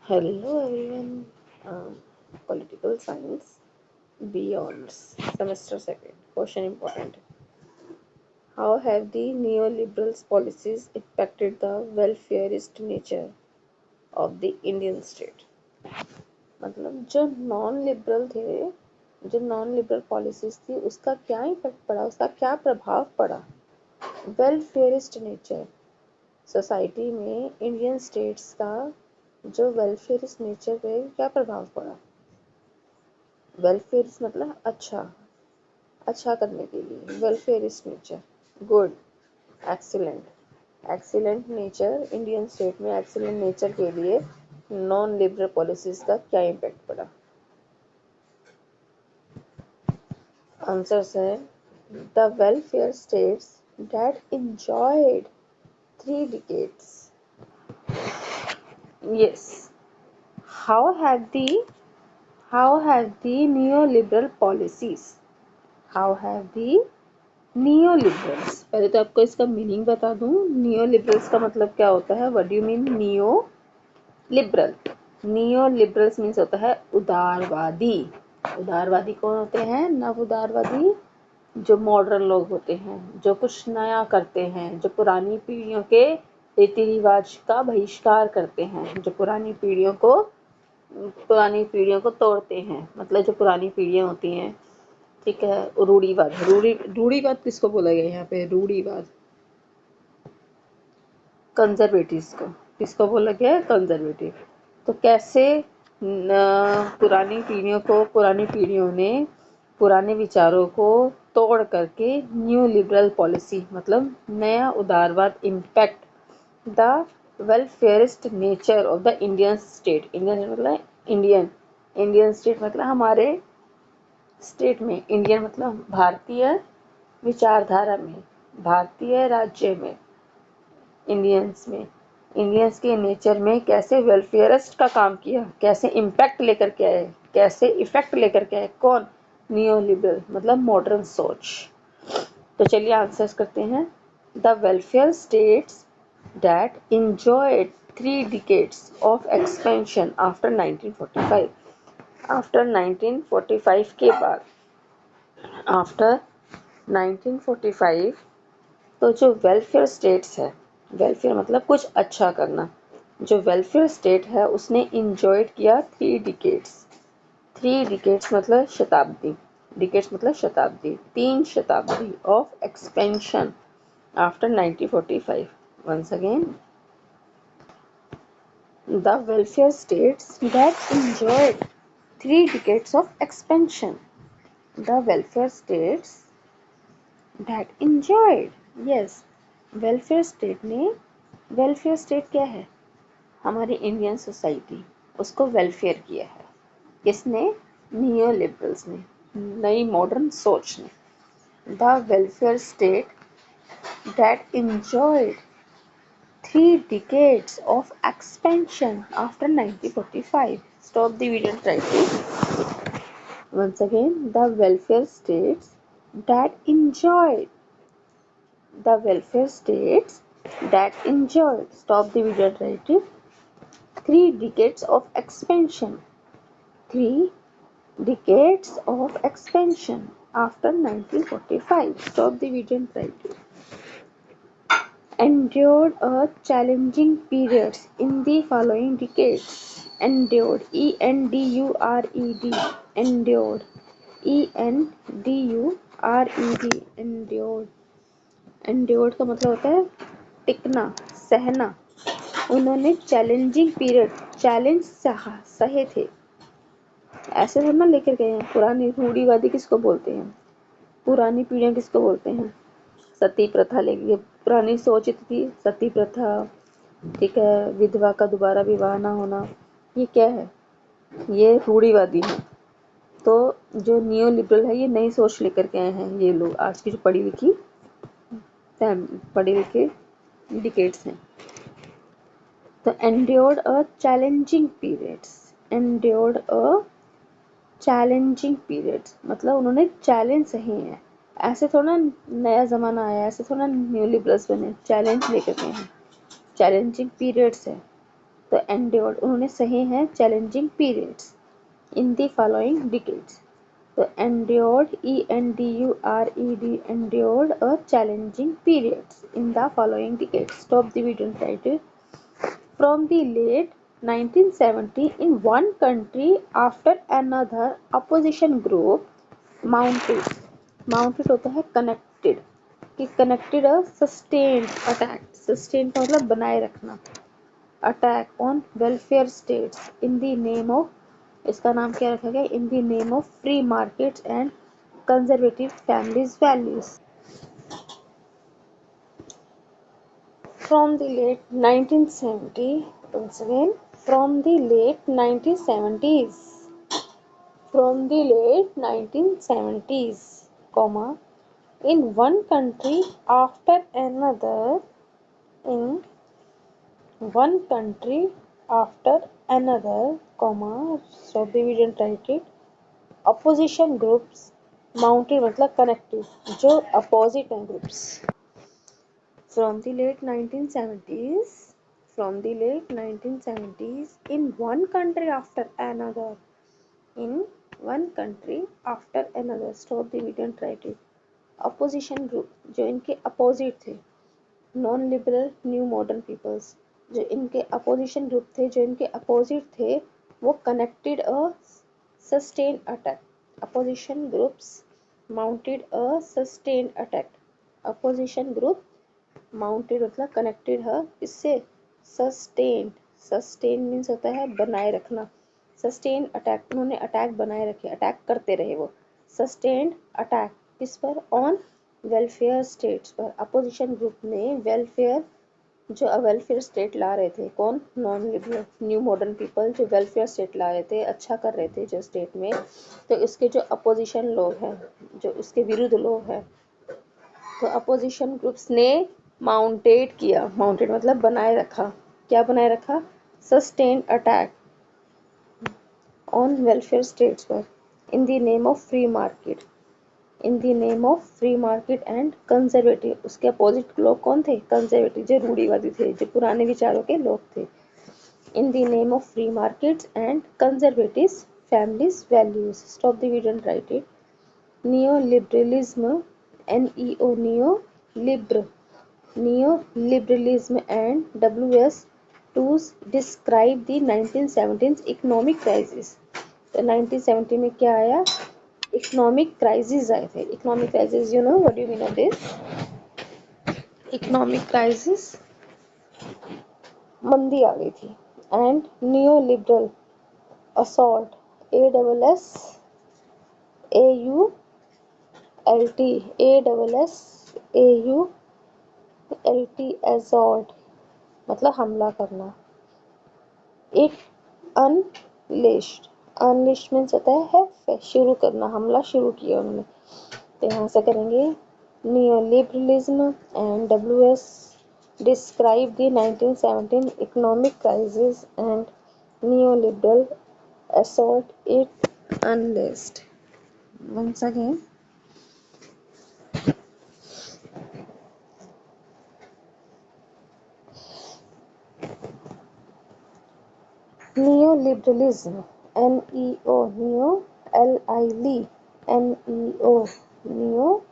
Hello everyone. Political science beyond semester second. Question important. How have the neoliberal policies impacted the welfareist nature of the Indian state? मतलब जो non liberal policies थी उसका क्या effect पड़ा, उसका क्या प्रभाव पड़ा वेलफेयरिस्ट नेचर सोसाइटी में इंडियन स्टेट्स का जो वेलफेयरिस्ट नेचर पे क्या प्रभाव पड़ा। वेलफेयर मतलब अच्छा करने के लिए welfarist nature good excellent nature Indian state में एक्सीलेंट नेचर के लिए नॉन लिबरल पॉलिसीज का क्या इम्पैक्ट पड़ा। आंसर्स है the welfare states that enjoyed 3 decades. Yes. How have the neoliberal policies how have the neoliberals पहले तो आपको इसका मीनिंग बता दूं। neoliberals का मतलब क्या होता है, what do you mean neoliberal? neoliberals means होता है उदारवादी। उदारवादी कौन होते हैं? नव उदारवादी जो मॉडर्न लोग होते हैं, जो कुछ नया करते हैं, जो पुरानी पीढ़ियों के रीति रिवाज का बहिष्कार करते हैं, जो पुरानी पीढ़ियों को तोड़ते हैं। मतलब जो पुरानी पीढ़ियां होती हैं, ठीक है, रूढ़ीवाद किसको बोला गया यहाँ पे? रूढ़ीवाद कंजर्वेटिव्स को किसको बोला गया है? कंजर्वेटिव। तो कैसे पुरानी पीढ़ियों ने पुराने विचारों को तोड़ करके न्यू लिबरल पॉलिसी मतलब नया उदारवाद impact the welfarist nature of the Indian state. Indian मतलब इंडियन स्टेट मतलब हमारे स्टेट में, इंडियन मतलब भारतीय विचारधारा में, भारतीय राज्य में, इंडियंस के नेचर में कैसे वेलफेयरिस्ट का काम किया, कैसे इम्पैक्ट लेकर के आए, कैसे इफेक्ट लेकर के आए। कौन? नियो लिबरल मतलब मॉडर्न सोच। तो चलिए आंसर्स करते हैं। The welfare states that enjoyed 3 decades of expansion after 1945। After 1945 के बाद, आफ्टर 1945 तो जो वेलफेयर स्टेट्स है, वेलफेयर मतलब कुछ अच्छा करना, जो वेलफेयर स्टेट है उसने इंजॉयड किया 3 डिकेड्स। 3 डिकेड्स मतलब शताब्दी, डिकेड्स मतलब शताब्दी, 3 शताब्दी of expansion after 1945। Once again, the welfare states that enjoyed 3 decades of expansion। The welfare states that enjoyed, yes, welfare state ने, वेलफेयर स्टेट क्या है? हमारी इंडियन सोसाइटी, उसको वेलफेयर किया है किसने? नियो लिबरल्स ने, नई मॉडर्न सोच ने। The welfare state that enjoyed 3 decades of expansion after 1945। Stop the video and try to once again, the welfare states that enjoyed, the welfare states that enjoyed, stop the video and try to 3 decades of expansion, 3 decades of expansion after 1945। Stop the video and try to endured a challenging periods in the following decades। Endured, E-N-D-U-R-E-D, endured, E-N-D-U-R-E-D, endured। endured का मतलब होता है टिकना, सहना। उन्होंने challenging period, challenge सहे थे। ऐसे थोड़ा ना लेकर गए हैं। पुरानी रूढ़ीवादी किसको बोलते हैं? पुरानी पीढ़ियां किसको बोलते हैं? सती प्रथा लेके, पुरानी सोच थी सती प्रथा, ठीक है, विधवा का दोबारा विवाह ना होना, ये क्या है? ये रूढ़ीवादी है। तो जो नियो लिबरल है ये नई सोच लेकर के आए हैं ये लोग, आज की जो पढ़ी लिखी डिकेट्स हैं। तो एंड्योर्ड अ चैलेंजिंग पीरियड्स, एंड्योर्ड अ चैलेंजिंग पीरियड्स मतलब उन्होंने चैलेंज सहे हैं। ऐसे थोड़ा नया ज़माना आया, ऐसे थोड़ा न्यू लिबरल्स बने, चैलेंज लेकर गए हैं, चैलेंजिंग पीरियड्स है। तो एंड्योर्ड उन्होंने सहे हैं challenging periods in the following decades. तो endured, ENDURED, endured a challenging periods in the following decades. Stop the video and write it. From the late 1970 in one country after another opposition group mounted होता है connected कि connected a sustained attack, sustained का मतलब बनाए रखना, attack on welfare states in the name of, इसका नाम क्या रखा गया, in the name of free markets and conservative families values. From the late 1970, once again, from the late 1970s, from the late 1970s, comma, in one country after another, in one country after another, comma, stop the video and write it. Opposition groups mounted मतलब connected, जो opposite हैं groups. From the late 1970s, from the late 1970s in one country after another, in one country after another, stop the video and write it. Opposition group जो इनके opposite थे, non liberal new modern peoples जो इनके opposition group थे, जो इनके opposite थे, वो connected a sustained attack. Opposition groups mounted a sustained attack. Opposition group mounted मतलब connected है इससे, sustained, sustain means होता है बनाए रखना, sustained attack उन्होंने अटैक बनाए रखे, अटैक करते रहे वो, sustained attack किस पर, on welfare states पर। अपोजिशन ग्रुप ने वेलफेयर, जो वेलफेयर स्टेट ला रहे थे, कौन, non liberal new modern people जो वेलफेयर स्टेट ला रहे थे, अच्छा कर रहे थे जो स्टेट में, तो इसके जो अपोजिशन लोग हैं, जो इसके विरुद्ध लोग हैं, तो अपोजिशन ग्रुप्स ने माउंटेड किया, माउंटेड मतलब बनाए रखा, क्या बनाए रखा, sustain attack on welfare states पर, in the name of free market, in the name of free market and conservative, उसके अपोजिट लोग कौन थे, कंजर्वेटिव जो रूढ़िवादी थे, जो पुराने विचारों के लोग थे। In the name of free markets and conservative families values, stop the video and write it. Neo liberalism, NEO, neo liber, neo liberalism and WS to describe the 1917 economic crisis. तो 1970 में क्या आया, इकोनॉमिक क्राइसिस आए थे। Economic crisis, you know what do you mean of this, economic crisis, मंदी आ गई थी। And new liberal assault, ASSAULT assault मतलब हमला करना। इट अनलिश्ड, अनलिश्ड मीन्स होता है शुरू करना, हमला शुरू किया उन्होंने, तो यहाँ से करेंगे नियोलिबरलिज्म and WS describe the 1917 economic crisis and neoliberal assault it unleashed. Once again, neoliberalism, NEO, neo, LIL, NEO, neo,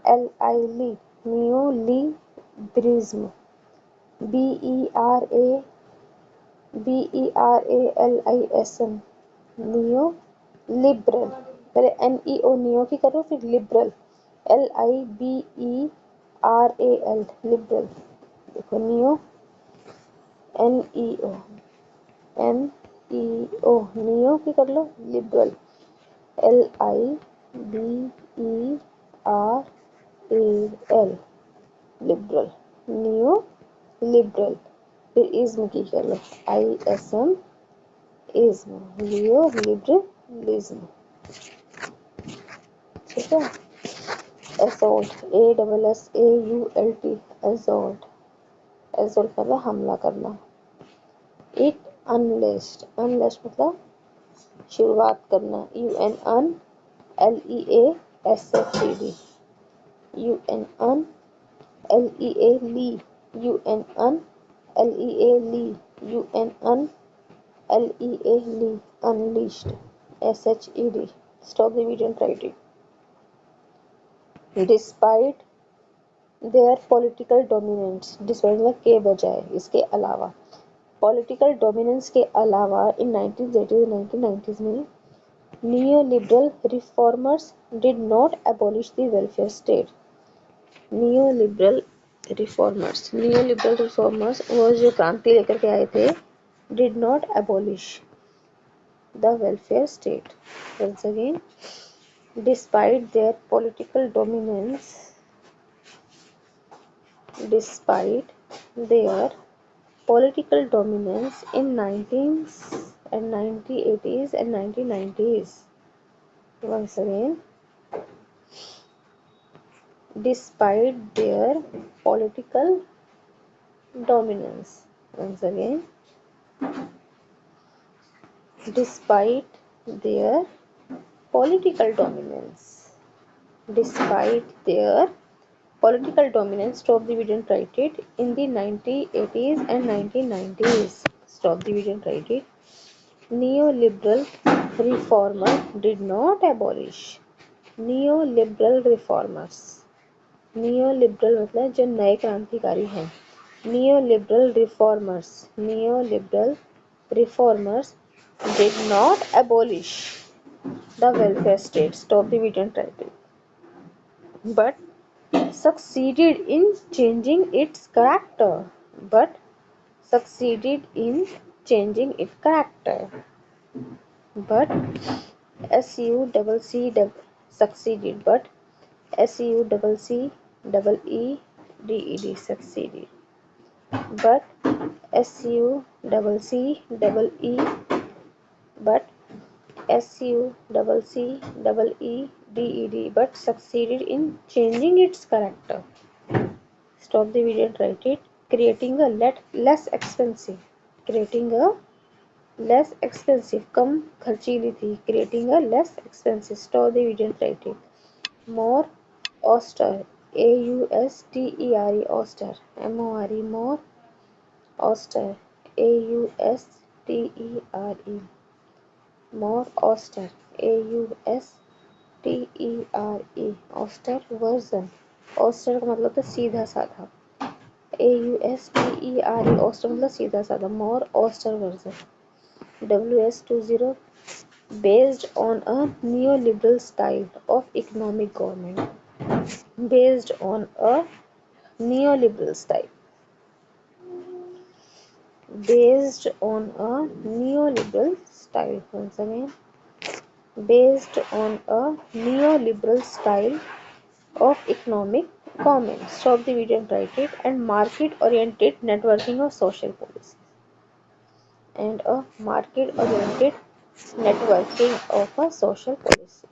LIL, neoliberalism, BERALISM, neo liberal, पहले NEO नियो की करो, फिर लिबरल, LIBERAL लिबरल, देखो नियो, NEO, नियो की कर लो, liberal, LIBERAL liberal, neo liberal, फिर ism की कर लो, ISM इज्म, लियो लिबरलिज्म, ठीक है। असॉल्ट, ASSAULT, असॉल्ट, असॉल्ट मतलब हमला करना। इट अनलेस्ड, अनलेस्ड मतलब शुरुआत करना, UNNLEASFED, UNNLEA Lee, UNNLEA Lee, UN LEA unleashed. SHED stop the video and write it. Despite their political dominance, despite मतलब के बजाय इसके अलावा पॉलिटिकल डोमिनेंस के अलावा इन 1980s 1990s में neoliberal reformers did not abolish the welfare state. neoliberal neoliberal reformers वो जो क्रांति लेकर के आए थे did not abolish the welfare state. Once again, despite their political dominance, despite their political dominance in 19s and 1980s and 1990s. Once again, despite their political dominance. Once again, despite their political dominance. Despite their political dominance, stop the video and write it. In the 1980s and 1990s, stop the video and write it. Neoliberal reformer did not abolish. Neoliberal reformers. Neoliberal मतलब जो नए क्रांतिकारी हैं. Neoliberal reformers did not abolish the welfare state. Stop the video and write it. But succeeded in changing its character. But succeeded in changing its character. But succeeded. But succeeded. Succeeded. But but but succeeded in changing its character. Stop the video and write it. Creating a less expensive. कम खर्चीली थी. Creating a less expensive. Stop the video and write it. More austere. AUSTERE austere. MORE more austere. AUSTERE more austere. AUSTERE austere version. Austere का मतलब था सीधा साधा. AUSTERE austere मतलब सीधा साधा. More austere version. WS20 based on a neoliberal style of economic government. Based on a neoliberal style. Based on a neoliberal style. Once again, based on a neoliberal style of economic government. Stop the video and write it. And market-oriented networking of social policy. And a market-oriented networking of a social policy.